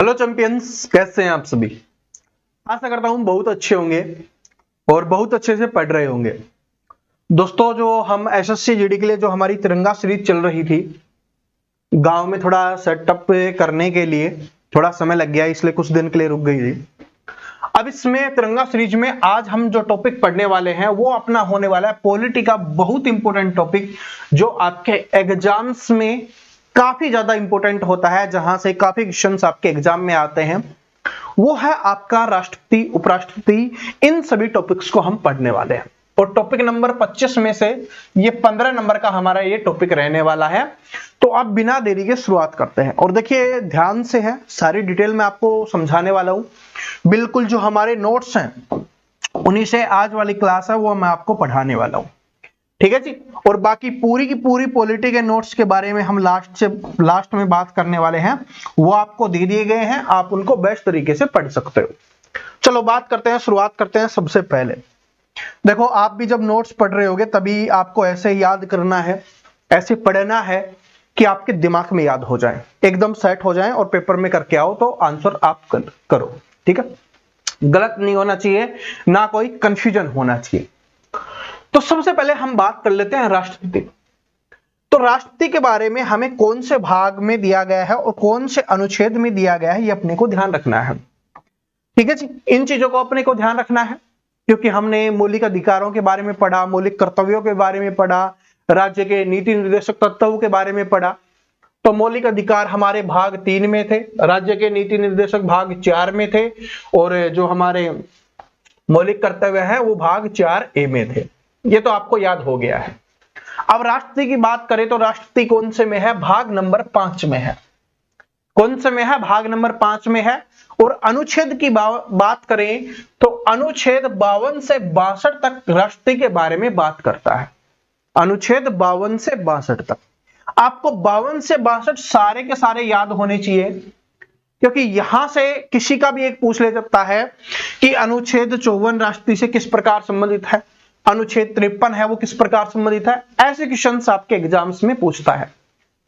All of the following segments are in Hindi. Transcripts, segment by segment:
हेलो चैंपियंस, कैसे हैं आप सभी। आशा करता हूं बहुत अच्छे होंगे और बहुत अच्छे से पढ़ रहे होंगे। दोस्तों, जो हम एसएससी जीडी के लिए जो हमारी तिरंगा सीरीज चल रही थी, गांव में थोड़ा सेटअप करने के लिए थोड़ा समय लग गया, इसलिए कुछ दिन के लिए रुक गई थी। अब इसमें तिरंगा सीरीज में आज हम जो टॉपिक पढ़ने वाले हैं वो अपना होने वाला है पॉलिटी का बहुत इंपॉर्टेंट टॉपिक, जो आपके एग्जाम्स में काफी ज्यादा इंपॉर्टेंट होता है, जहां से काफी क्वेश्चंस आपके एग्जाम में आते हैं। वो है आपका राष्ट्रपति, उपराष्ट्रपति, इन सभी टॉपिक्स को हम पढ़ने वाले हैं। और टॉपिक नंबर 25 में से ये 15 नंबर का हमारा ये टॉपिक रहने वाला है। तो अब बिना देरी के शुरुआत करते हैं। और देखिए, ध्यान से है, सारी डिटेल में आपको समझाने वाला हूं। बिल्कुल जो हमारे नोट्स हैं उन्हीं से आज वाली क्लास है वो मैं आपको पढ़ाने वाला हूं, ठीक है जी। और बाकी पूरी की पूरी पॉलिटी के नोट्स के बारे में हम लास्ट में बात करने वाले हैं, वो आपको दे दिए गए हैं, आप उनको बेस्ट तरीके से पढ़ सकते हो। चलो बात करते हैं, शुरुआत करते हैं। सबसे पहले देखो, आप भी जब नोट्स पढ़ रहे होगे तभी आपको ऐसे याद करना है, ऐसे पढ़ना है कि आपके दिमाग में याद हो जाए, एकदम सेट हो जाए और पेपर में करके आओ तो आंसर आप करो, ठीक है। गलत नहीं होना चाहिए, ना कोई कंफ्यूजन होना चाहिए। तो सबसे पहले हम बात कर लेते हैं राष्ट्रपति। तो राष्ट्रपति के बारे में हमें कौन से भाग में दिया गया है और कौन से अनुच्छेद में दिया गया है, ये अपने को ध्यान रखना है, ठीक है जी। इन चीजों को अपने को ध्यान रखना है, क्योंकि हमने मौलिक अधिकारों के बारे में पढ़ा, मौलिक कर्तव्यों के बारे में पढ़ा, राज्य के नीति निर्देशक तत्वों के बारे में पढ़ा। तो मौलिक अधिकार हमारे भाग 3 में थे, राज्य के नीति निर्देशक भाग 4 में थे, और जो हमारे मौलिक कर्तव्य है वो भाग 4A में थे। ये तो आपको याद हो गया है। अब राष्ट्रपति की बात करें तो राष्ट्रपति कौन से में है, भाग नंबर 5 में है। कौन से में है, भाग नंबर 5 में है। और अनुच्छेद की बात करें तो अनुच्छेद 52 से 62 तक राष्ट्रपति के बारे में बात करता है। अनुच्छेद 52 से 62 तक आपको 52 से 62 सारे के सारे याद होने चाहिए, क्योंकि यहां से किसी का भी एक पूछ ले सकता है कि अनुच्छेद 54 राष्ट्रपति से किस प्रकार संबंधित है, अनुच्छेद 53 है वो किस प्रकार संबंधित है। ऐसे क्वेश्चंस आपके एग्जाम्स में पूछता है,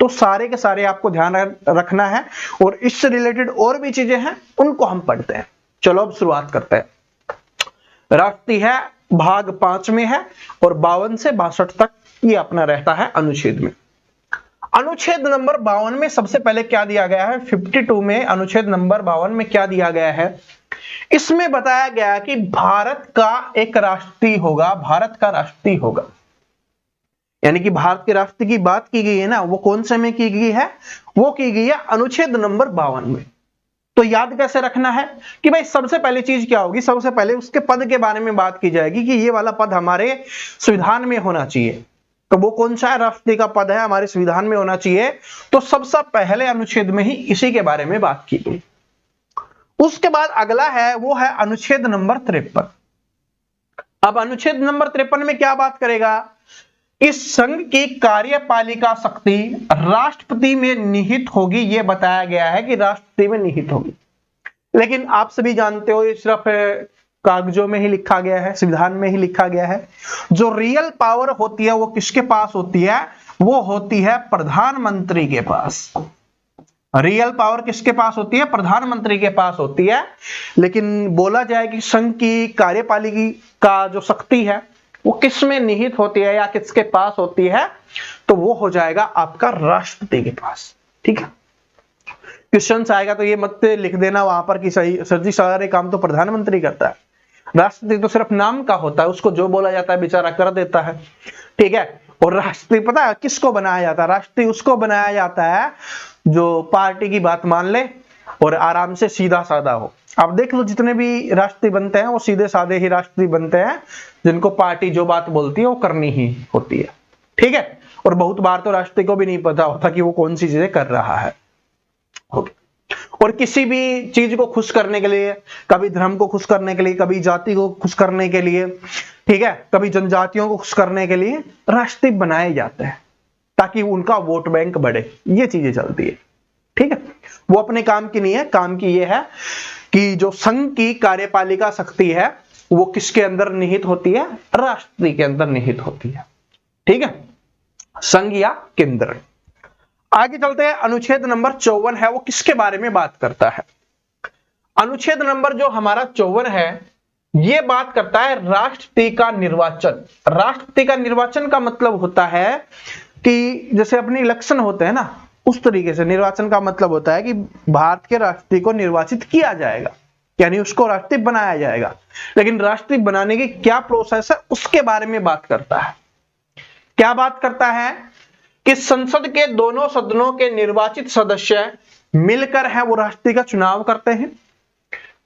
तो सारे के सारे आपको ध्यान रखना है। और इससे रिलेटेड और भी चीजें हैं, उनको हम पढ़ते हैं। चलो अब शुरुआत करते हैं। राष्ट्रपति है, भाग 5 में है, और 52 से 62 तक ये अपना रहता है अनुच्छेद में। अनुच्छेद नंबर 52 में सबसे पहले क्या दिया गया है, 52 में अनुच्छेद नंबर 52 में क्या दिया गया है, इसमें बताया गया कि भारत का एक राष्ट्रपति होगा, भारत का राष्ट्रपति होगा। यानी कि भारत के राष्ट्रपति की बात की गई है ना, वो कौन से में की गई है, वो की गई है अनुच्छेद नंबर 52 में। तो याद कैसे रखना है कि भाई सबसे पहली चीज क्या होगी, सबसे पहले उसके पद के बारे में बात की जाएगी कि ये वाला पद हमारे संविधान में होना चाहिए। तो वो कौन सा राष्ट्रपति का पद है, हमारे संविधान में होना चाहिए। तो सबसे पहले अनुच्छेद में ही इसी के बारे में बात की गई। उसके बाद अगला है, वो है अनुच्छेद नंबर 53। अब अनुच्छेद नंबर 53 में क्या बात करेगा, इस संघ की कार्यपालिका शक्ति राष्ट्रपति में निहित होगी। यह बताया गया है कि राष्ट्रपति में निहित होगी, लेकिन आप सभी जानते हो ये सिर्फ कागजों में ही लिखा गया है, संविधान में ही लिखा गया है। जो रियल पावर होती है वो किसके पास होती है, वो होती है प्रधानमंत्री के पास। रियल पावर किसके पास होती है, प्रधानमंत्री के पास होती है। लेकिन बोला जाए कि संघ की कार्यपालिका जो शक्ति है वो किस में निहित होती है या किसके पास होती है, तो वो हो जाएगा आपका राष्ट्रपति के पास, ठीक है। क्वेश्चन आएगा तो ये मत लिख देना वहां पर कि सही सर जी सारे काम तो प्रधानमंत्री करता है, राष्ट्रपति तो सिर्फ नाम का होता है, उसको जो बोला जाता है बेचारा कर देता है, ठीक है। और राष्ट्रपति पता है किसको बनाया जाता है, राष्ट्रपति उसको बनाया जाता है जो पार्टी की बात मान ले और आराम से सीधा साधा हो। आप देख लो जितने भी राष्ट्रपति बनते हैं वो सीधे साधे ही राष्ट्रपति बनते हैं, जिनको पार्टी जो बात बोलती है वो करनी ही होती है, ठीक है। और बहुत बार तो राष्ट्रपति को भी नहीं पता होता कि वो कौन सी चीजें कर रहा है, ओके। और किसी भी चीज को खुश करने के लिए, कभी धर्म को खुश करने के लिए, कभी जाति को खुश करने के लिए, ठीक है, कभी जनजातियों को खुश करने के लिए राष्ट्रपति बनाए जाते हैं ताकि उनका वोट बैंक बढ़े। ये चीजें चलती है, ठीक है। वो अपने काम की नहीं है, काम की ये है कि जो संघ की कार्यपालिका शक्ति है वो किसके अंदर निहित होती है, राष्ट्रपति के अंदर निहित होती है, ठीक है, संघ या केंद्र। आगे चलते हैं, अनुच्छेद नंबर 54 है वो किसके बारे में बात करता है। अनुच्छेद नंबर जो हमारा 54 है, ये बात करता है राष्ट्रपति का निर्वाचन। राष्ट्रपति का निर्वाचन का मतलब होता है कि जैसे अपने इलेक्शन होते हैं ना, उस तरीके से निर्वाचन का मतलब होता है कि भारत के राष्ट्रपति को निर्वाचित किया जाएगा, यानी उसको राष्ट्रपति बनाया जाएगा। लेकिन राष्ट्रपति बनाने की क्या प्रोसेस है उसके बारे में बात करता है। क्या बात करता है कि संसद के दोनों सदनों के निर्वाचित सदस्य मिलकर है वो राष्ट्रपति का चुनाव करते हैं।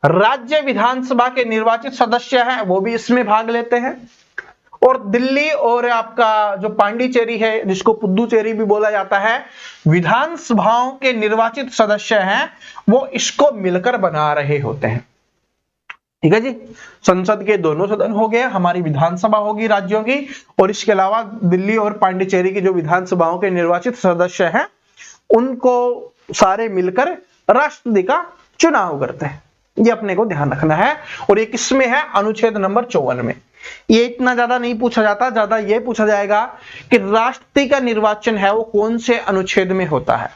राज्य विधानसभा के निर्वाचित सदस्य हैं वो भी इसमें भाग लेते हैं। और दिल्ली और आपका जो पांडिचेरी है, जिसको पुद्दुचेरी भी बोला जाता है, विधानसभाओं के निर्वाचित सदस्य हैं वो इसको मिलकर बना रहे होते हैं। ठीक है जी, संसद के दोनों सदन हो गए, हमारी विधानसभा होगी राज्यों की, और इसके अलावा दिल्ली और पांडिचेरी की जो विधानसभाओं के निर्वाचित सदस्य हैं उनको सारे मिलकर राष्ट्रपति का चुनाव करते हैं। ये अपने को ध्यान रखना है। और ये किसमें है? अनुच्छेद नंबर 54 में। ये इतना ज्यादा नहीं पूछा जाता, ज्यादा ये पूछा जाएगा कि राष्ट्रपति का निर्वाचन है वो कौन से अनुच्छेद में होता है,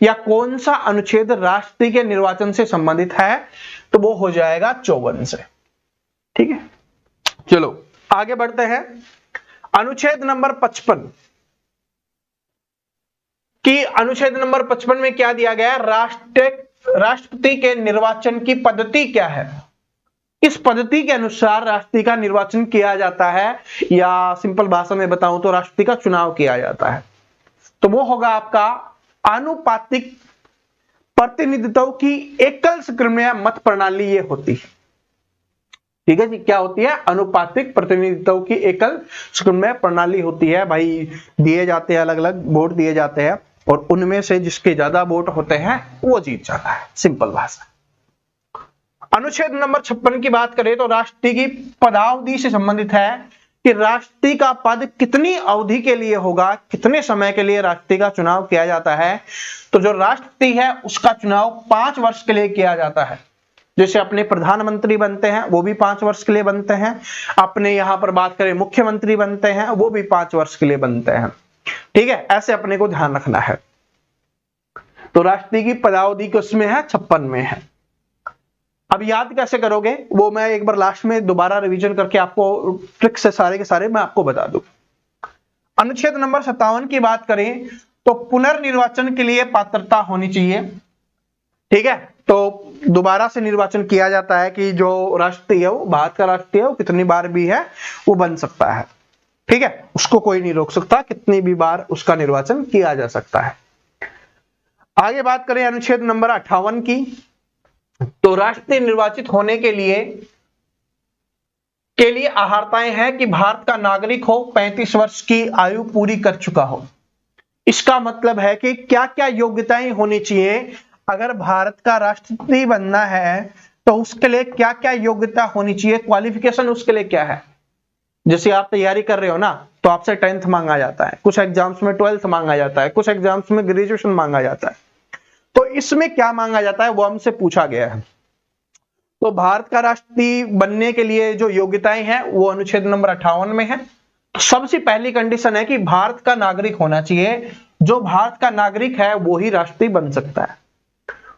या कौन सा अनुच्छेद राष्ट्रपति के निर्वाचन से संबंधित है, तो वो हो जाएगा 54 से। ठीक है, चलो आगे बढ़ते हैं। अनुच्छेद नंबर 55 की अनुच्छेद नंबर 55 में क्या दिया गया है? राष्ट्रपति के निर्वाचन की पद्धति क्या है, इस पद्धति के अनुसार राष्ट्रपति का निर्वाचन किया जाता है, या सिंपल भाषा में बताऊं तो राष्ट्रपति का चुनाव किया जाता है। तो वो होगा आपका आनुपातिक प्रतिनिधित्व की एकल सक्रिय मत प्रणाली ये होती है। ठीक है जी, क्या होती है? अनुपातिक प्रतिनिधित्व की एकल सक्रिय प्रणाली होती है। भाई दिए जाते हैं, अलग अलग वोट दिए जाते हैं, और उनमें से जिसके ज्यादा वोट होते हैं वो जीत जाता है, सिंपल भाषा। अनुच्छेद नंबर 56 की बात करें तो राष्ट्रपति की पदावधि से संबंधित है कि राष्ट्रपति का पद कितनी अवधि के लिए होगा, कितने समय के लिए राष्ट्रपति का चुनाव किया जाता है। तो जो राष्ट्रपति है उसका चुनाव 5 वर्ष के लिए किया जाता है। जैसे अपने प्रधानमंत्री बनते हैं वो भी 5 वर्ष के लिए बनते हैं, अपने यहां पर बात करें मुख्यमंत्री बनते हैं वो भी 5 वर्ष के लिए बनते हैं। ठीक है, ऐसे अपने को ध्यान रखना है। तो राष्ट्रपति की पदावधि किसमें है? 56 में है। अब याद कैसे करोगे वो मैं एक बार लास्ट में दोबारा रिवीजन करके आपको ट्रिक से सारे के सारे मैं आपको बता दूं। अनुच्छेद नंबर 57 की बात करें तो पुनर्निर्वाचन के लिए पात्रता होनी चाहिए। ठीक है, तो दोबारा से निर्वाचन किया जाता है कि जो राष्ट्रपति है वो भारत का राष्ट्रपति है वो कितनी बार भी है वो बन सकता है। ठीक है, उसको कोई नहीं रोक सकता, कितनी भी बार उसका निर्वाचन किया जा सकता है। आगे बात करें अनुच्छेद नंबर 58 की, तो राष्ट्रपति निर्वाचित होने के लिए अहर्ताएं हैं कि भारत का नागरिक हो, 35 वर्ष की आयु पूरी कर चुका हो। इसका मतलब है कि क्या क्या योग्यताएं होनी चाहिए, अगर भारत का राष्ट्रपति बनना है तो उसके लिए क्या क्या योग्यता होनी चाहिए, क्वालिफिकेशन उसके लिए क्या है। जैसे आप तैयारी कर रहे हो ना, तो आपसे 10th मांगा जाता है, कुछ एग्जाम्स में 12th मांगा जाता है, कुछ एग्जाम्स में ग्रेजुएशन मांगा जाता है। तो इसमें क्या मांगा जाता है वो हमसे पूछा गया है। तो भारत का राष्ट्रपति बनने के लिए जो योग्यताएं हैं वो अनुच्छेद नंबर 58 में है। तो सबसे पहली कंडीशन है कि भारत का नागरिक होना चाहिए, जो भारत का नागरिक है वो ही राष्ट्रपति बन सकता है।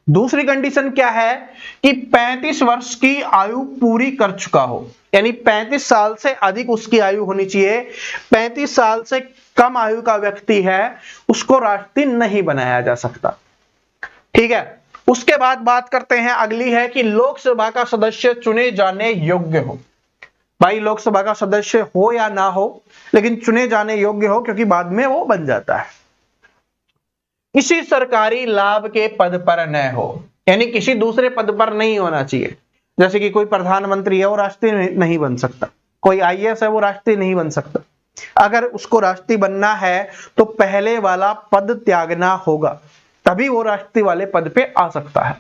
दूसरी कंडीशन क्या है कि 35 वर्ष की आयु पूरी कर चुका हो, यानी 35 साल से अधिक उसकी आयु होनी चाहिए। 35 साल से कम आयु का व्यक्ति है उसको राष्ट्रपति नहीं बनाया जा सकता। ठीक है, उसके बाद बात करते हैं, अगली है कि लोकसभा का सदस्य चुने जाने योग्य हो। भाई लोकसभा का सदस्य हो या ना हो, लेकिन चुने जाने योग्य हो, क्योंकि बाद में वो बन जाता है। किसी सरकारी लाभ के पद पर न हो, यानी किसी दूसरे पद पर नहीं होना चाहिए। जैसे कि कोई प्रधानमंत्री है वो राष्ट्रपति नहीं बन सकता, कोई आईएएस है वो राष्ट्रपति नहीं बन सकता। अगर उसको राष्ट्रपति बनना है तो पहले वाला पद त्यागना होगा, तभी वो राष्ट्रपति वाले पद पे आ सकता है।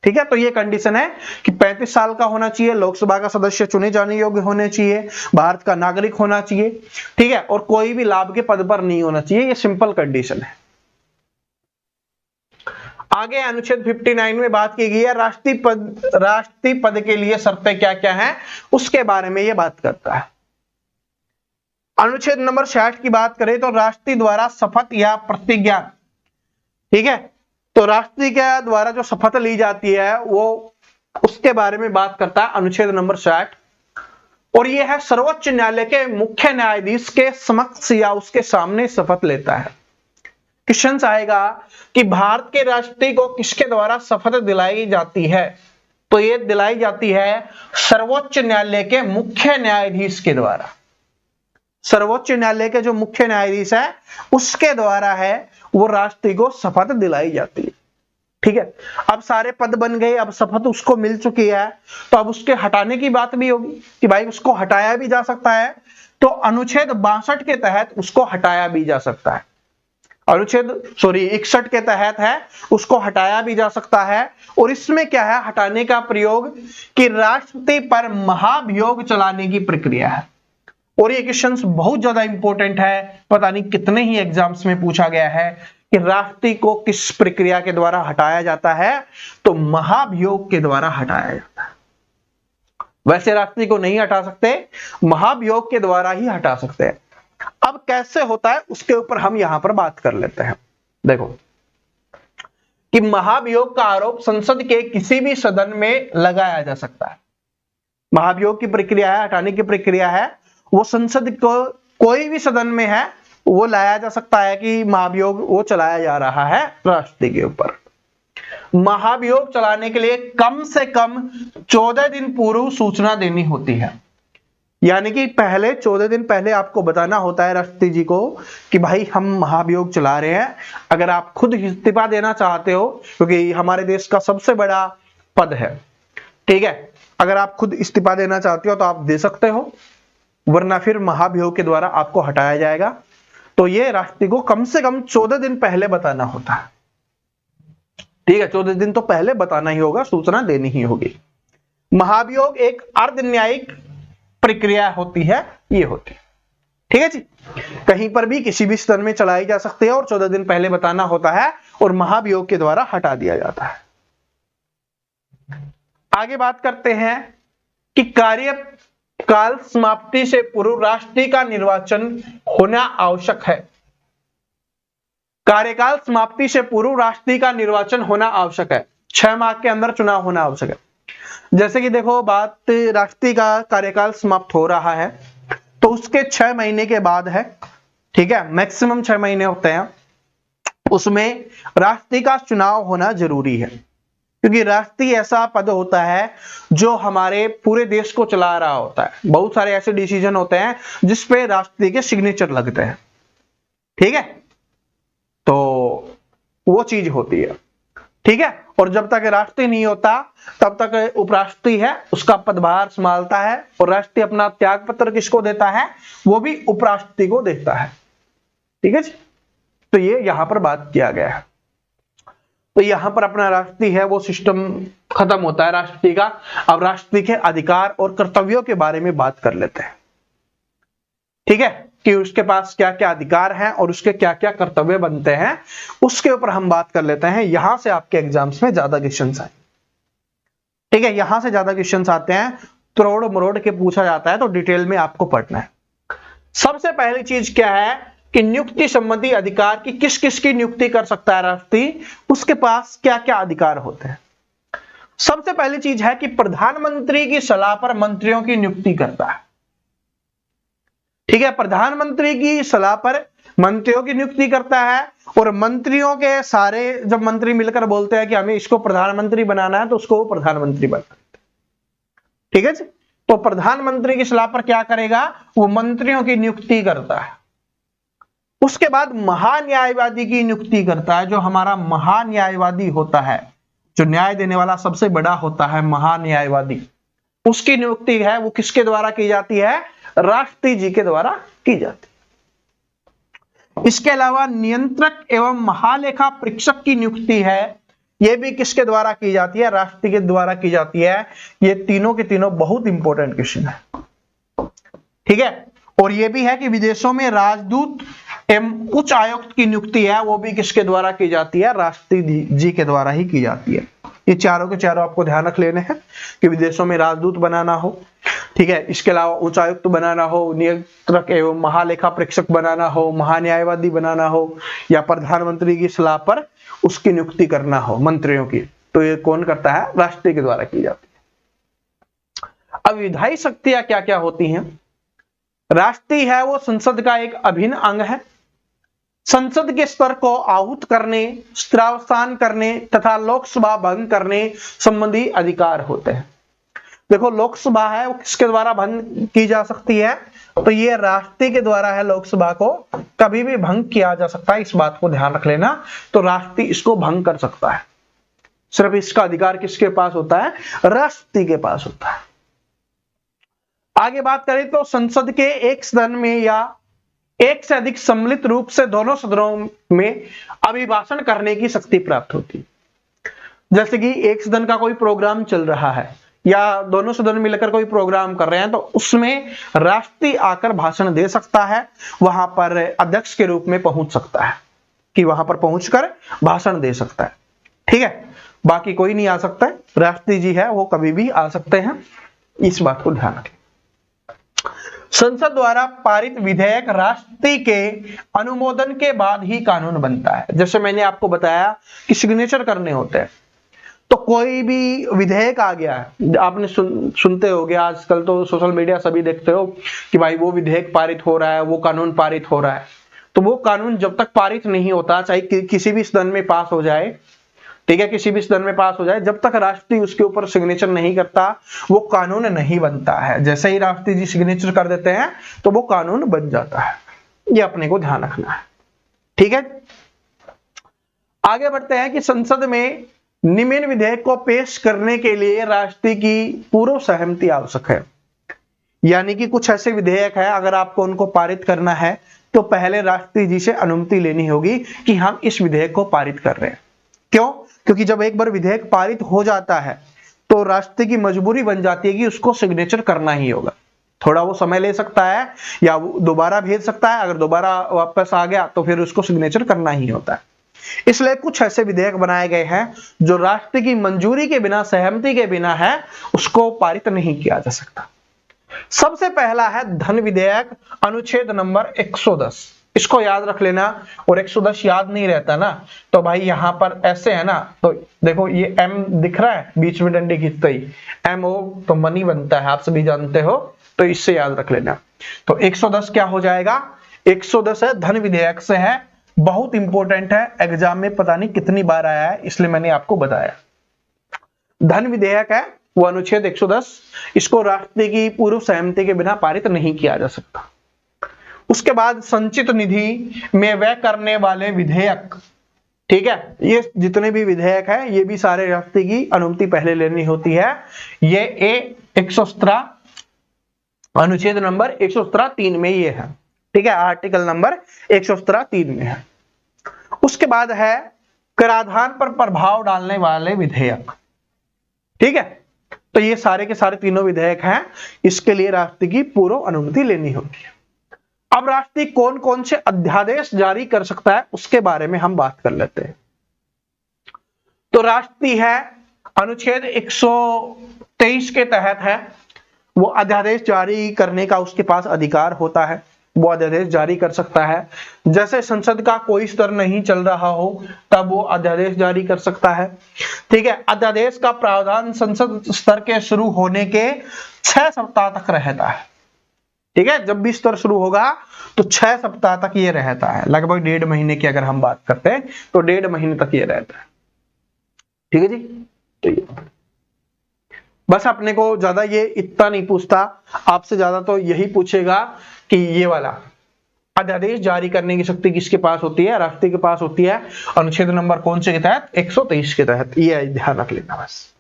ठीक है, तो ये कंडीशन है कि 35 साल का होना चाहिए, लोकसभा का सदस्य चुने जाने योग्य होने चाहिए, भारत का नागरिक होना चाहिए। ठीक है, और कोई भी लाभ के पद पर नहीं होना चाहिए, ये सिंपल कंडीशन है। आगे अनुच्छेद 59 में बात की गई है राष्ट्रपति पद के लिए शर्तें क्या क्या हैं उसके बारे में ये बात करता है। अनुच्छेद नंबर 60 की बात करें तो राष्ट्रपति द्वारा शपथ या प्रतिज्ञा। ठीक है, तो राष्ट्रपति के द्वारा जो शपथ ली जाती है वो उसके बारे में बात करता है अनुच्छेद नंबर 60, और यह है सर्वोच्च न्यायालय के मुख्य न्यायाधीश के समक्ष या उसके सामने शपथ लेता है। क्वेश्चन आएगा कि भारत के राष्ट्रपति को किसके द्वारा शपथ दिलाई जाती है, तो ये दिलाई जाती है सर्वोच्च न्यायालय के मुख्य न्यायाधीश के द्वारा। सर्वोच्च न्यायालय के जो मुख्य न्यायाधीश है उसके द्वारा है वो राष्ट्रपति को शपथ दिलाई जाती है। ठीक है, अब सारे पद बन गए, अब शपथ उसको मिल चुकी है, तो अब उसके हटाने की बात भी होगी कि भाई उसको हटाया भी जा सकता है, तो अनुच्छेद 62 के तहत उसको हटाया भी जा सकता है। अनुच्छेद 61 के तहत है, उसको हटाया भी जा सकता है। और इसमें क्या है हटाने का प्रयोग कि राष्ट्रपति पर महाभियोग चलाने की प्रक्रिया है। और ये क्वेश्चन बहुत ज्यादा इंपॉर्टेंट है, पता नहीं कितने ही एग्जाम्स में पूछा गया है कि राष्ट्रपति को किस प्रक्रिया के द्वारा हटाया जाता है, तो महाभियोग के द्वारा हटाया जाता है। वैसे राष्ट्रपति को नहीं हटा सकते, महाभियोग के द्वारा ही हटा सकते हैं। अब कैसे होता है उसके ऊपर हम यहां पर बात कर लेते हैं। देखो कि महाभियोग का आरोप संसद के किसी भी सदन में लगाया जा सकता है। महाभियोग की प्रक्रिया है, हटाने की प्रक्रिया है, वो संसद को कोई भी सदन में है वो लाया जा सकता है कि महाभियोग वो चलाया जा रहा है राष्ट्रपति के ऊपर। महाभियोग चलाने के लिए कम से कम 14 दिन पूर्व सूचना देनी होती है, यानी कि पहले 14 दिन पहले आपको बताना होता है राष्ट्रपति जी को कि भाई हम महाभियोग चला रहे हैं। अगर आप खुद इस्तीफा देना चाहते हो, क्योंकि हमारे देश का सबसे बड़ा पद है, ठीक है, अगर आप खुद इस्तीफा देना चाहते हो तो आप दे सकते हो, वरना फिर महाभियोग के द्वारा आपको हटाया जाएगा। तो ये राष्ट्रपति को कम से कम 14 दिन पहले बताना होता है। ठीक है, 14 दिन तो पहले बताना ही होगा, सूचना देनी ही होगी। महाभियोग एक अर्ध न्यायिक प्रक्रिया होती है, ये होती है। ठीक है जी, कहीं पर भी किसी भी सदन में चलाई जा सकती है और 14 दिन पहले बताना होता है और महाभियोग के द्वारा हटा दिया जाता है। आगे बात करते हैं कि कार्यकाल समाप्ति से पूर्व राष्ट्रपति का निर्वाचन होना आवश्यक है। कार्यकाल समाप्ति से पूर्व राष्ट्रपति का निर्वाचन होना आवश्यक है, 6 माह के अंदर चुनाव होना आवश्यक है। जैसे कि देखो बात, राष्ट्रपति का कार्यकाल समाप्त हो रहा है तो उसके 6 महीने के बाद है, ठीक है, मैक्सिमम 6 महीने होते हैं, उसमें राष्ट्रपति का चुनाव होना जरूरी है। क्योंकि राष्ट्रपति ऐसा पद होता है जो हमारे पूरे देश को चला रहा होता है। बहुत सारे ऐसे डिसीजन होते हैं जिसपे राष्ट्रपति के सिग्नेचर लगते हैं। ठीक है, तो वो चीज होती है। ठीक है, और जब तक राष्ट्रपति नहीं होता तब तक उपराष्ट्रपति है, उसका पदभार संभालता है, और राष्ट्रपति अपना त्याग पत्र किसको देता है, वो भी उपराष्ट्रपति को देता है। ठीक है जी, तो ये यहां पर बात किया गया है। तो यहां पर अपना राष्ट्रपति है वो सिस्टम खत्म होता है राष्ट्रपति का। अब राष्ट्रपति के अधिकार और कर्तव्यों के बारे में बात कर लेते हैं। ठीक है, कि उसके पास क्या क्या अधिकार हैं और उसके क्या क्या कर्तव्य बनते हैं, उसके ऊपर हम बात कर लेते हैं। यहां से आपके एग्जाम्स में ज्यादा क्वेश्चंस आए। ठीक है, यहां से ज्यादा क्वेश्चंस आते हैं, तोड़ मरोड़ के पूछा जाता है, तो डिटेल में आपको पढ़ना है। सबसे पहली चीज क्या है कि नियुक्ति संबंधी अधिकार की किस किस की नियुक्ति कर सकता है राष्ट्रपति, उसके पास क्या क्या अधिकार होते हैं। सबसे पहली चीज है कि प्रधानमंत्री की सलाह पर मंत्रियों की नियुक्ति करता है। ठीक है, प्रधानमंत्री की सलाह पर मंत्रियों की नियुक्ति करता है, और मंत्रियों के सारे जब मंत्री मिलकर बोलते हैं कि हमें इसको प्रधानमंत्री बनाना है तो उसको वो प्रधानमंत्री बनाता है। ठीक है जी, तो प्रधानमंत्री की सलाह पर क्या करेगा, वो मंत्रियों की नियुक्ति करता है। उसके बाद महान्यायवादी की नियुक्ति करता है। जो हमारा महान्यायवादी होता है, जो न्याय देने वाला सबसे बड़ा होता है महान्यायवादी, उसकी नियुक्ति है वो किसके द्वारा की जाती है, राष्ट्रपति जी के द्वारा की जाती है। इसके अलावा नियंत्रक एवं महालेखा परीक्षक की नियुक्ति है, यह भी किसके द्वारा की जाती है, राष्ट्रपति के द्वारा की जाती है। ये तीनों के तीनों बहुत इंपॉर्टेंट क्वेश्चन है। ठीक है, और यह भी है कि विदेशों में राजदूत एवं उच्च आयुक्त की नियुक्ति है, वो भी किसके द्वारा की जाती है, राष्ट्रपति जी के द्वारा ही की जाती है। ये चारों के चारों आपको ध्यान रख लेने हैं कि विदेशों में राजदूत बनाना हो, ठीक है, इसके अलावा उच्चायुक्त बनाना हो, नियंत्रक एवं महालेखा परीक्षक बनाना हो, महान्यायवादी बनाना हो, या प्रधानमंत्री की सलाह पर उसकी नियुक्ति करना हो मंत्रियों की, तो ये कौन करता है, राष्ट्रपति के द्वारा की जाती है। अब विधायी शक्तियां क्या क्या होती हैं? राष्ट्रीय है वो संसद का एक अभिन्न अंग है। संसद के स्तर को आहूत करने, स्त्रावसान करने तथा लोकसभा भंग करने संबंधी अधिकार होते हैं। देखो लोकसभा है वो किसके द्वारा भंग की जा सकती है? तो ये राष्ट्रपति के द्वारा है। लोकसभा को कभी भी भंग किया जा सकता है, इस बात को ध्यान रख लेना। तो राष्ट्रपति इसको भंग कर सकता है। सिर्फ इसका अधिकार किसके पास होता है? राष्ट्रपति के पास होता है। आगे बात करें तो संसद के एक सदन में या एक से अधिक सम्मिलित रूप से दोनों सदनों में अभिभाषण करने की शक्ति प्राप्त होती है। जैसे कि एक सदन का कोई प्रोग्राम चल रहा है या दोनों सदन मिलकर कोई प्रोग्राम कर रहे हैं, तो उसमें राष्ट्रपति आकर भाषण दे सकता है, वहां पर अध्यक्ष के रूप में पहुंच सकता है कि वहां पर पहुंचकर भाषण दे सकता है। ठीक है, बाकी कोई नहीं आ सकता है। राष्ट्रपति जी है वो कभी भी आ सकते हैं, इस बात को ध्यान रखें। संसद द्वारा पारित विधेयक राष्ट्रपति के अनुमोदन के बाद ही कानून बनता है। जैसे मैंने आपको बताया कि सिग्नेचर करने होते हैं, तो कोई भी विधेयक आ गया है, आपने सुनते होगे, आजकल तो सोशल मीडिया सभी देखते हो कि भाई वो विधेयक पारित हो रहा है, वो कानून पारित हो रहा है। तो वो कानून जब तक पारित नहीं होता, चाहे किसी भी सदन में पास हो जाए, ठीक है, किसी भी सदन में पास हो जाए, जब तक राष्ट्रपति उसके ऊपर सिग्नेचर नहीं करता वो कानून नहीं बनता है। जैसे ही राष्ट्रपति जी सिग्नेचर कर देते हैं तो वो कानून बन जाता है। ये अपने को ध्यान रखना है। ठीक है, आगे बढ़ते हैं कि संसद में निम्न विधेयक को पेश करने के लिए राष्ट्रपति की पूर्व सहमति आवश्यक है। यानी कि कुछ ऐसे विधेयक है, अगर आपको उनको पारित करना है तो पहले राष्ट्रपति जी से अनुमति लेनी होगी कि हम इस विधेयक को पारित कर रहे हैं। क्यों? क्योंकि जब एक बार विधेयक पारित हो जाता है तो राष्ट्रपति की मजबूरी बन जाती है कि उसको सिग्नेचर करना ही होगा। थोड़ा वो समय ले सकता है या दोबारा भेज सकता है, अगर दोबारा वापस आ गया तो फिर उसको सिग्नेचर करना ही होता है। इसलिए कुछ ऐसे विधेयक बनाए गए हैं जो राष्ट्रपति की मंजूरी के बिना, सहमति के बिना है, उसको पारित नहीं किया जा सकता। सबसे पहला है धन विधेयक, अनुच्छेद नंबर 110। इसको याद रख लेना। और 110 याद नहीं रहता ना तो भाई यहां पर ऐसे है ना, तो देखो ये एम दिख रहा है बीच में डंडे खींचते ही, MO तो मनी बनता है, आप सभी जानते हो, तो इससे याद रख लेना। तो 110 क्या हो जाएगा? 110 है धन विधेयक से है, बहुत इंपॉर्टेंट है, एग्जाम में पता नहीं कितनी बार आया है, इसलिए मैंने आपको बताया। धन विधेयक है वो अनुच्छेद 110, इसको राष्ट्रपति की पूर्व सहमति के बिना पारित नहीं किया जा सकता। उसके बाद संचित निधि में व्यय करने वाले विधेयक, ठीक है, ये जितने भी विधेयक है ये भी सारे राष्ट्रपति की अनुमति पहले लेनी होती है। ये 117 अनुच्छेद नंबर 117(3) में ये है। ठीक है, आर्टिकल नंबर 117(3) में है। उसके बाद है कराधान पर प्रभाव डालने वाले विधेयक। ठीक है, तो ये सारे के सारे तीनों विधेयक हैं, इसके लिए राष्ट्रपति की पूर्व अनुमति लेनी होती है। अब राष्ट्रपति कौन कौन से अध्यादेश जारी कर सकता है उसके बारे में हम बात कर लेते हैं। तो राष्ट्रपति है अनुच्छेद 123 के तहत है, वो अध्यादेश जारी करने का उसके पास अधिकार होता है, वो अध्यादेश जारी कर सकता है। जैसे संसद का कोई स्तर नहीं चल रहा हो तब वो अध्यादेश जारी कर सकता है। ठीक है, अध्यादेश का प्रावधान संसद स्तर के शुरू होने के 6 सप्ताह तक रहता है। ठीक है, जब भी स्तर शुरू होगा तो 6 सप्ताह तक ये रहता है, लगभग 1.5 महीने की अगर हम बात करते हैं तो 1.5 महीने तक ये रहता है। ठीक है जी, तो ये बस अपने को ज्यादा ये इतना नहीं पूछता, आपसे ज्यादा तो यही पूछेगा कि ये वाला अध्यादेश जारी करने की शक्ति किसके पास होती है? राष्ट्रपति के पास होती है। अनुच्छेद नंबर कौन से के तहत? 123 के तहत। ये ध्यान रख लेना बस।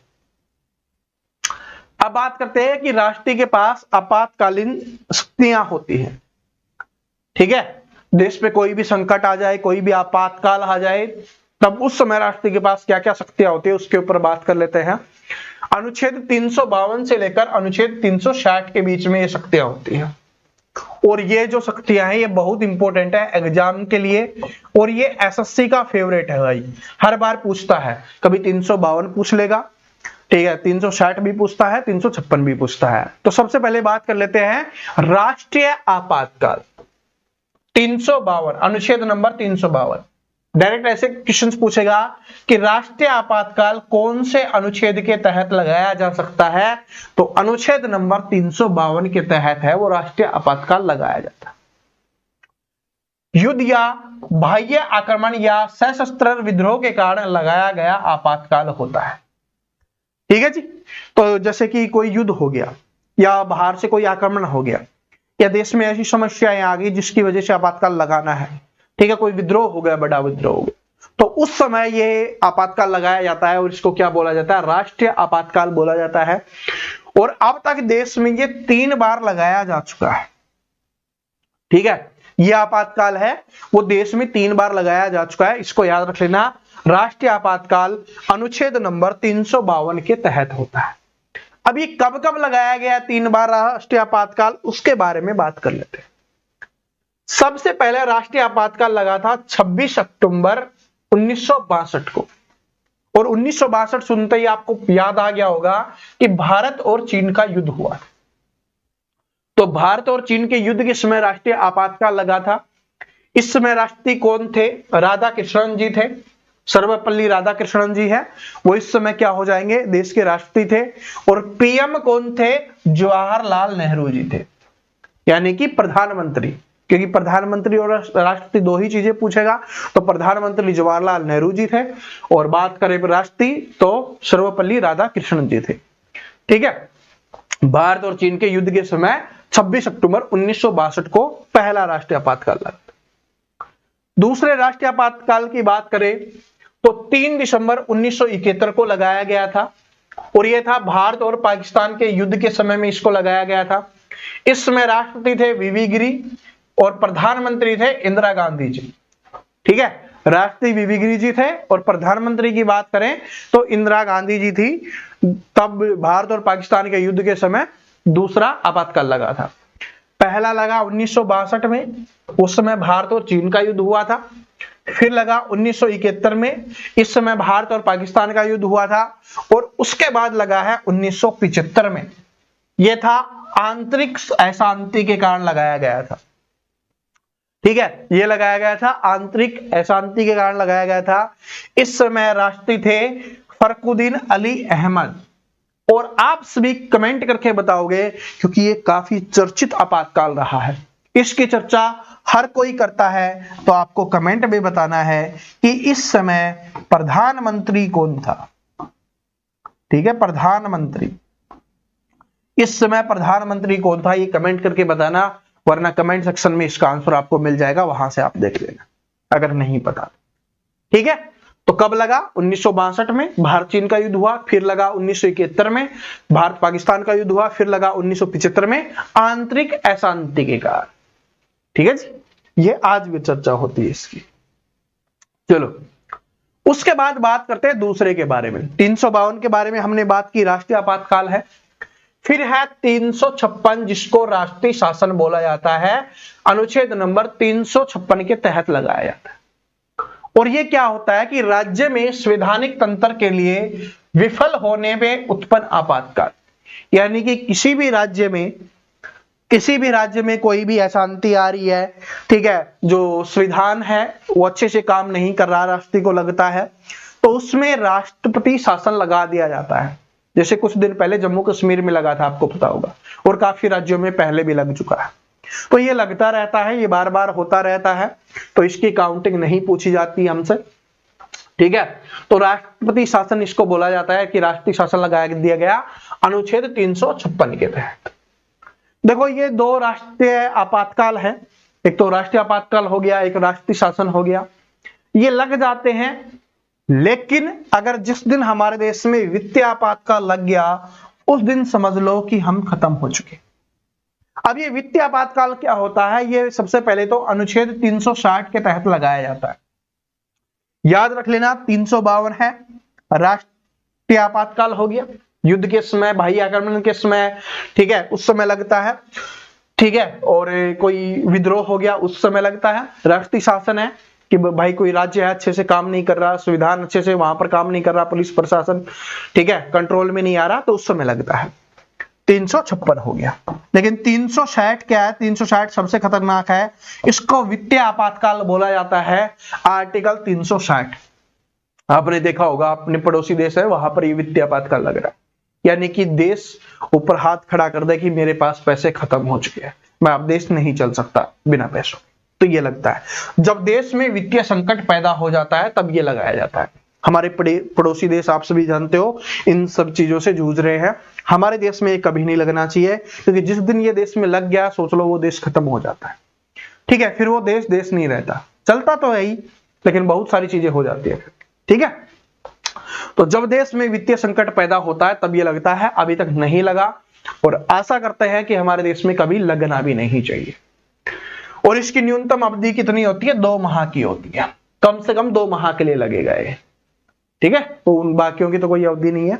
अब बात करते हैं कि राष्ट्रपति के पास आपातकालीन शक्तियां होती हैं। ठीक है, देश पे कोई भी संकट आ जाए, कोई भी आपातकाल आ जाए, तब उस समय राष्ट्रपति के पास क्या क्या शक्तियां होती है उसके ऊपर बात कर लेते हैं। अनुच्छेद 352 से लेकर अनुच्छेद 360 के बीच में ये शक्तियां होती हैं। और ये जो शक्तियां हैं ये बहुत इंपॉर्टेंट है एग्जाम के लिए, और ये एसएससी का फेवरेट है भाई, हर बार पूछता है। कभी 352 पूछ लेगा, ठीक है, 360 भी पूछता है, 356 भी पूछता है। तो सबसे पहले बात कर लेते हैं राष्ट्रीय आपातकाल। 352 अनुच्छेद नंबर 352 डायरेक्ट ऐसे क्वेश्चंस पूछेगा कि राष्ट्रीय आपातकाल कौन से अनुच्छेद के तहत लगाया जा सकता है, तो अनुच्छेद नंबर 352 के तहत है वो राष्ट्रीय आपातकाल लगाया जाता है। युद्ध या बाह्य आक्रमण या सशस्त्र विद्रोह के कारण लगाया गया आपातकाल होता है। ठीक है जी। तो जैसे कि कोई युद्ध हो गया या बाहर से कोई आक्रमण हो गया या देश में ऐसी समस्याएं आ गई जिसकी वजह से आपातकाल लगाना है, ठीक है, कोई विद्रोह हो गया, बड़ा विद्रोह हो गया, तो उस समय ये आपातकाल लगाया जाता है और इसको क्या बोला जाता है, राष्ट्रीय आपातकाल बोला जाता है। और अब तक देश में ये 3 बार लगाया जा चुका है। ठीक है, ये आपातकाल है वो देश में 3 बार लगाया जा चुका है, इसको याद रख लेना। राष्ट्रीय आपातकाल अनुच्छेद नंबर 352 के तहत होता है। अब ये कब कब लगाया गया 3 बार राष्ट्रीय आपातकाल, उसके बारे में बात कर लेते हैं। सबसे पहले राष्ट्रीय आपातकाल लगा था 26 अक्टूबर 1962 को, और 1962 सुनते ही आपको याद आ गया होगा कि भारत और चीन का युद्ध हुआ। तो भारत और चीन के युद्ध के समय राष्ट्रीय आपातकाल लगा था। इस समय राष्ट्रपति कौन थे, राधा कृष्णन जी थे, सर्वपल्ली राधाकृष्णन जी है, वो इस समय क्या हो जाएंगे, देश के राष्ट्रपति थे। और पीएम कौन थे, जवाहरलाल नेहरू जी थे, यानी कि प्रधानमंत्री, क्योंकि प्रधानमंत्री और राष्ट्रपति 2 ही चीजें पूछेगा, तो प्रधानमंत्री जवाहरलाल नेहरू जी थे, और बात करें राष्ट्रपति तो सर्वपल्ली राधाकृष्णन जी थे। ठीक है, भारत और चीन के युद्ध के समय 26 अक्टूबर 1962 को पहला राष्ट्रीय आपातकाल लगा। दूसरे राष्ट्रीय आपातकाल की बात करें तो 3 दिसंबर 1971 को लगाया गया था, और यह था भारत और पाकिस्तान के युद्ध के समय में इसको लगाया गया था। इस समय राष्ट्रपति थे वीवी गिरी और प्रधानमंत्री थे इंदिरा गांधी जी। ठीक है, राष्ट्रपति वीवी गिरी जी थे और प्रधानमंत्री की बात करें तो इंदिरा गांधी जी थी। तब भारत और पाकिस्तान के युद्ध के समय दूसरा आपातकाल लगा था। पहला लगा 1962 में, उस समय भारत और चीन का युद्ध हुआ था। फिर लगा 1971 में, इस समय भारत और पाकिस्तान का युद्ध हुआ था। और उसके बाद लगा है 1975 में, यह था आंतरिक अशांति के कारण लगाया गया था। ठीक है, यह लगाया गया था आंतरिक अशांति के कारण लगाया गया था। इस समय राष्ट्रपति थे फखरुद्दीन अली अहमद। और आप सभी कमेंट करके बताओगे, क्योंकि ये काफी चर्चित आपातकाल रहा है, इसकी चर्चा हर कोई करता है, तो आपको कमेंट में बताना है कि इस समय प्रधानमंत्री कौन था। ठीक है, प्रधानमंत्री, इस समय प्रधानमंत्री कौन था, ये कमेंट करके बताना, वरना कमेंट सेक्शन में इसका आंसर आपको मिल जाएगा, वहां से आप देख लेना अगर नहीं पता। ठीक है, तो कब लगा, 1962 में भारत चीन का युद्ध हुआ। फिर लगा 1971 में भारत पाकिस्तान का युद्ध हुआ। फिर लगा 1975 में आंतरिक अशांति के कारण। ठीक है जी, ये आज भी चर्चा होती है इसकी। चलो, उसके बाद बात करते हैं दूसरे के बारे में। 352 के बारे में हमने बात की, राष्ट्रीय आपातकाल है। फिर है 356, जिसको राष्ट्रीय शासन बोला जाता है, अनुच्छेद नंबर 356 के तहत लगाया जाता है। और ये क्या होता है कि राज्य में संवैधानिक तंत्र के लिए विफल होने में उत्पन्न आपातकाल, यानी कि किसी भी राज्य में कोई भी अशांति आ रही है, ठीक है, जो संविधान है वो अच्छे से काम नहीं कर रहा, राष्ट्रपति को लगता है, तो उसमें राष्ट्रपति शासन लगा दिया जाता है। जैसे कुछ दिन पहले जम्मू कश्मीर में लगा था, आपको पता होगा, और काफी राज्यों में पहले भी लग चुका है। तो ये लगता रहता है, ये बार बार होता रहता है, तो इसकी काउंटिंग नहीं पूछी जाती हमसे। ठीक है, तो राष्ट्रपति शासन इसको बोला जाता है कि राष्ट्रीय शासन लगा दिया गया अनुच्छेद 356 के तहत। देखो, ये 2 राष्ट्रीय आपातकाल है, एक तो राष्ट्रीय आपातकाल हो गया, एक राष्ट्रीय शासन हो गया, ये लग जाते हैं। लेकिन अगर जिस दिन हमारे देश में वित्तीय आपातकाल लग गया, उस दिन समझ लो कि हम खत्म हो चुके। अब ये वित्तीय आपातकाल क्या होता है, ये सबसे पहले तो अनुच्छेद 360 के तहत लगाया जाता है। याद रख लेना, 352 है, राष्ट्रीय आपातकाल हो गया, युद्ध के समय, बाह्य आक्रमण के समय, ठीक है, उस समय लगता है। ठीक है, और कोई विद्रोह हो गया उस समय लगता है। राष्ट्रीय शासन है कि भाई कोई राज्य है अच्छे से काम नहीं कर रहा, संविधान अच्छे से वहां पर काम नहीं कर रहा, पुलिस प्रशासन, ठीक है, कंट्रोल में नहीं आ रहा, तो उस समय लगता है। 356 हो गया। लेकिन 360 क्या है? 360 सबसे खतरनाक है, इसको वित्तीय आपातकाल बोला जाता है। आर्टिकल 360 आपने देखा होगा, अपने पड़ोसी देश है वहां पर ये वित्तीय आपातकाल लग रहा है, यानी कि देश ऊपर हाथ खड़ा कर दे कि मेरे पास पैसे खत्म हो चुके हैं, मैं अब देश नहीं चल सकता बिना पैसों। तो ये लगता है जब देश में वित्तीय संकट पैदा हो जाता है तब ये लगाया जाता है। हमारे पड़ोसी देश आप सभी जानते हो इन सब चीजों से जूझ रहे हैं। हमारे देश में ये कभी नहीं लगना चाहिए, क्योंकि जिस दिन ये देश में लग गया सोच लो वो देश खत्म हो जाता है। ठीक है, फिर वो देश देश नहीं रहता, चलता तो है ही लेकिन बहुत सारी चीजें हो जाती है। ठीक है, तो जब देश में वित्तीय संकट पैदा होता है तब ये लगता है, अभी तक नहीं लगा और आशा करते हैं कि हमारे देश में कभी लगना भी नहीं चाहिए। और इसकी न्यूनतम अवधि कितनी होती है? 2 माह की होती है, कम से कम 2 माह के लिए लगेगा ये। ठीक है, तो उन बाकियों की तो कोई अवधि नहीं है,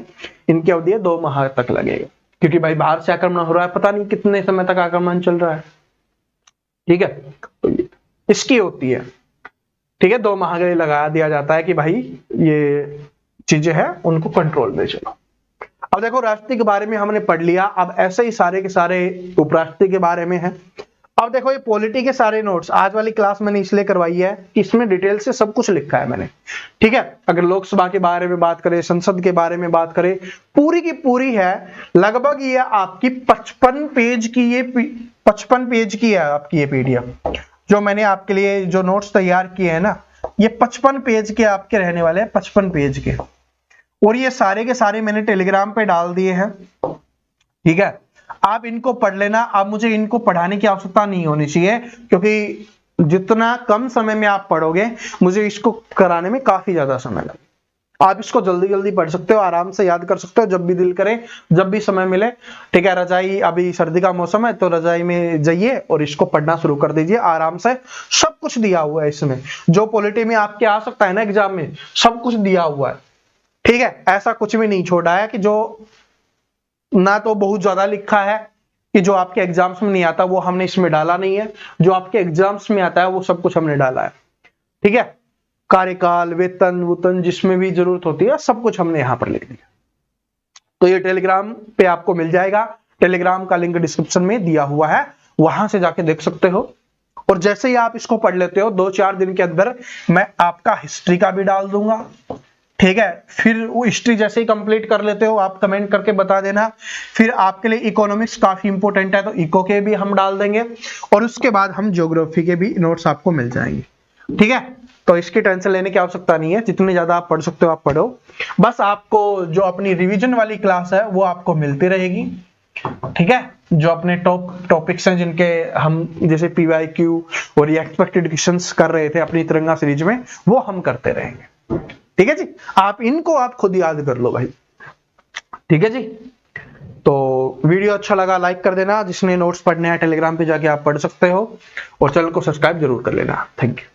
इनकी अवधि है 2 माह तक लगेगा, क्योंकि भाई बाहर से आक्रमण हो रहा है, पता नहीं कितने समय तक आक्रमण चल रहा है। ठीक है, तो इसकी होती है। ठीक है, 2 माह के लिए लगा दिया जाता है कि भाई ये चीजें हैं उनको कंट्रोल में चलो। अब देखो राष्ट्रपति के बारे में हमने पढ़ लिया, अब ऐसे ही सारे के सारे उपराष्ट्रपति के बारे में है। अब देखो ये पॉलिटी के सारे नोट्स आज वाली क्लास मैंने इसलिए करवाई है कि इसमें डिटेल से सब कुछ लिखा है मैंने। ठीक है, अगर लोकसभा के बारे में बात करें, संसद के बारे में बात करें, पूरी की पूरी है। लगभग ये आपकी 55 पेज की है आपकी ये पीडीएफ जो मैंने आपके लिए जो नोट्स तैयार किए हैं ना, ये 55 पेज के आपके रहने वाले हैं, 55 पेज के। और ये सारे के सारे मैंने टेलीग्राम पे डाल दिए हैं। ठीक है, आप इनको पढ़ लेना। अब मुझे इनको पढ़ाने की आवश्यकता नहीं होनी चाहिए, क्योंकि जितना कम समय में आप पढ़ोगे मुझे इसको कराने में काफी ज्यादा समय लगे। आप इसको जल्दी जल्दी पढ़ सकते हो, आराम से याद कर सकते हो जब भी दिल करे, जब भी समय मिले। ठीक है, रजाई, अभी सर्दी का मौसम है तो रजाई में जाइए और इसको पढ़ना शुरू कर दीजिए आराम से। सब कुछ दिया हुआ है इसमें, जो पॉलिटी में आपके आ सकता है ना एग्जाम में, सब कुछ दिया हुआ है। ठीक है, ऐसा कुछ भी नहीं छोड़ा है कि जो ना तो बहुत ज्यादा लिखा है कि जो आपके एग्जाम्स में नहीं आता वो हमने इसमें डाला नहीं है, जो आपके एग्जाम्स में आता है वो सब कुछ हमने डाला है। ठीक है, कार्यकाल, वेतन वूतन जिसमें भी जरूरत होती है सब कुछ हमने यहां पर लिख दिया। तो ये टेलीग्राम पे आपको मिल जाएगा, टेलीग्राम का लिंक डिस्क्रिप्शन में दिया हुआ है, वहां से जाके देख सकते हो। और जैसे ही आप इसको पढ़ लेते हो 2-4 दिन के अंदर मैं आपका हिस्ट्री का भी डाल दूंगा। ठीक है, फिर वो हिस्ट्री जैसे ही कंप्लीट कर लेते हो आप कमेंट करके बता देना। फिर आपके लिए इकोनॉमिक्स काफी इंपॉर्टेंट है तो इको के भी हम डाल देंगे, और उसके बाद हम ज्योग्राफी के भी नोट्स आपको मिल जाएंगे। ठीक है, तो इसकी टेंशन लेने की आवश्यकता नहीं है, जितनी ज्यादा आप पढ़ सकते हो आप पढ़ो। बस आपको जो अपनी रिवीजन वाली क्लास है वो आपको मिलती रहेगी। ठीक है, जो अपने टॉपिक्स हैं जिनके हम जैसे पीवाईक्यू और ये एक्सपेक्टेड क्वेश्चंस कर रहे थे अपनी तिरंगा सीरीज में, वो हम करते रहेंगे। ठीक है जी, आप इनको आप खुद याद कर लो भाई। ठीक है जी, तो वीडियो अच्छा लगा लाइक कर देना, जिसने नोट्स पढ़ने हैं टेलीग्राम पे जाके आप पढ़ सकते हो, और चैनल को सब्सक्राइब जरूर कर लेना। Thank you.